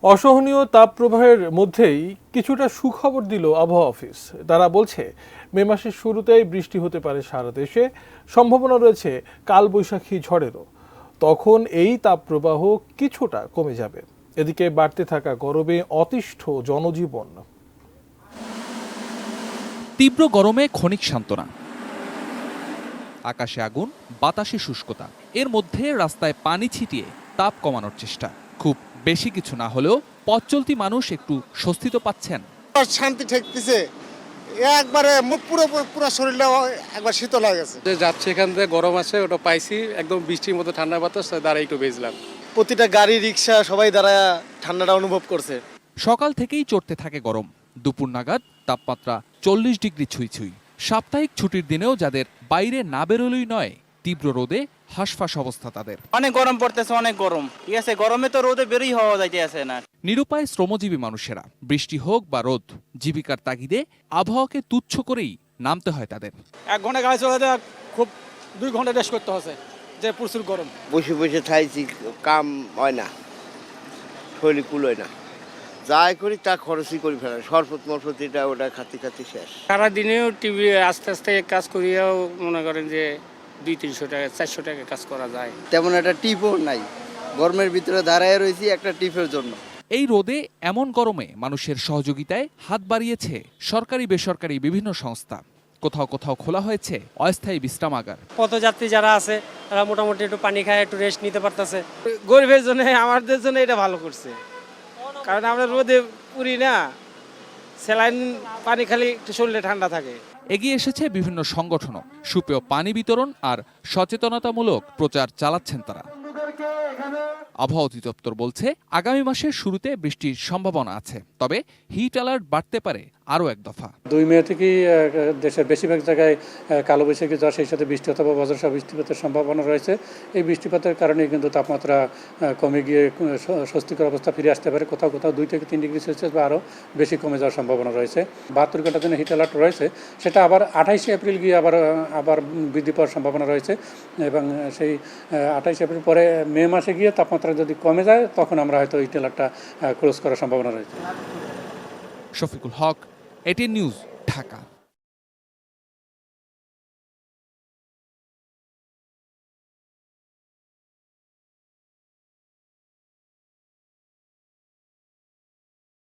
অসহনীয় তাপপ্রবাহের মধ্যেই কিছুটা সুখবর দিল আবহাওয়া অফিস। তারা বলছে মে মাসের শুরুতেই বৃষ্টি হতে পারে সারা দেশে, সম্ভাবনা রয়েছে কালবৈশাখী ঝড়েরও। তখন এই তাপপ্রবাহ কিছুটা কমে যাবে। এদিকে বাড়তে থাকা গরমে অতিষ্ঠ জনজীবন। তীব্র গরমে ক্ষণিক সান্ত্বনা, আকাশে আগুন, বাতাসে শুষ্কতা, এর মধ্যে রাস্তায় পানি ছিটিয়ে তাপ কমানোর চেষ্টা। খুব বেশি কিছু না হলেও পথ চলতি মানুষ একটু স্বস্তি তো পাচ্ছেন। শান্তি ঠেকতেছে, একবারে মুখ পুরো শরীরটা একবার শীতল হয়ে গেছে। যাচ্ছে এখান থেকে গরম আছে, ওটা পাইছি একদম বৃষ্টির মতো ঠান্ডা বাতাস, দাঁড়াই একটু বেজলাম। প্রতিটা গাড়ি রিক্সা সবাই দাঁড়ায় ঠান্ডাটা অনুভব করছে। সকাল থেকেই চড়তে থাকে গরম, দুপুর নাগাদ তাপমাত্রা 40 ডিগ্রি ছুঁই ছুঁই। সাপ্তাহিক ছুটির দিনেও যাদের বাইরে না বেরোলেই নয়, তীব্র রোদে হাঁসফাঁস অবস্থা তাদের। অনেক গরম পড়তেছে, অনেক গরম। ঠিক আছে, গরমে তো রোদে বেরোই হওয়া যাইতে আছে না। নিরুপায় শ্রমজীবী মানুষেরা, বৃষ্টি হোক বা রোদ, জীবিকার তাগিদে আবহাওয়াকে তুচ্ছ করেই নামতে হয় তাদের। 1 ঘন্টা গাড়ি চলাতে খুব 2 ঘন্টা রেস্ট করতে হচ্ছে, যে প্রচুর গরম। বসে বসে থাইছি, কাম হয় না, শরীর কুলোয় না, যাই করি তা খরচই করি ফেলা, শরবত মরফত এটা ওটা খাতে খাতে শেষ। সারাদিনেও টিভি আস্তে আস্তে কাজ করিয়াও মনে করেন যে 200-300 টাকা 400 টাকা কাজ করা যায়। তেমন একটা টিপও নাই, গরমের ভিতরে দাঁড়ায় রয়েছি একটা টিপের জন্য। এই রোদে এমন গরমে মানুষের সহযোগিতায় হাত বাড়িয়েছে সরকারি বেসরকারি বিভিন্ন সংস্থা। কোথাও কোথাও খোলা হয়েছে অস্থায়ী বিশ্রামাগার। পথযাত্রী যারা আছে তারা মোটামুটি একটু পানি খায়, একটু রেস্ট নিতে পারতেছে। গরিবের জন্য, আমাদের জন্য এটা ভালো করছে, কারণ আমরা রোদে পুরি না, স্যালাইন পানি খালি একটু শরীরে ঠান্ডা থাকে। এগিয়ে এসেছে বিভিন্ন সংগঠনও, সুপেয় পানি বিতরণ আর সচেতনতামূলক প্রচার চালাচ্ছেন তারা। আবহাওয়া অধিদপ্তর বলছে আগামী মাসের শুরুতে বৃষ্টির সম্ভাবনা আছে, তবে হিট অ্যালার্ট বাড়তে পারে আরও এক দফা। 2 মে থেকেই দেশের বেশিরভাগ জায়গায় কালবৈশাখী ঝড়, সেই সাথে বৃষ্টি অথবা বজ্রসহ বৃষ্টিপাতের সম্ভাবনা রয়েছে। এই বৃষ্টিপাতের কারণে কিন্তু তাপমাত্রা কমে গিয়ে স্বস্তিকর অবস্থা ফিরে আসতে পারে। কোথাও কোথাও 2 থেকে 3 ডিগ্রি সেলসিয়াস বা আরও বেশি কমে যাওয়ার সম্ভাবনা রয়েছে। 72 ঘন্টার জন্য হিট অ্যালার্ট রয়েছে, সেটা আবার 28 এপ্রিল গিয়ে আবার বৃদ্ধি পাওয়ার সম্ভাবনা রয়েছে। এবং সেই 28 এপ্রিল পরে মে মাসে গিয়ে তাপমাত্রা যদি কমে যায়, তখন আমরা হয়তো হিট অ্যালার্টটা ক্লোজ করার সম্ভাবনা রয়েছে। শফিকুল হক, এটিএন নিউজ, ঢাকা।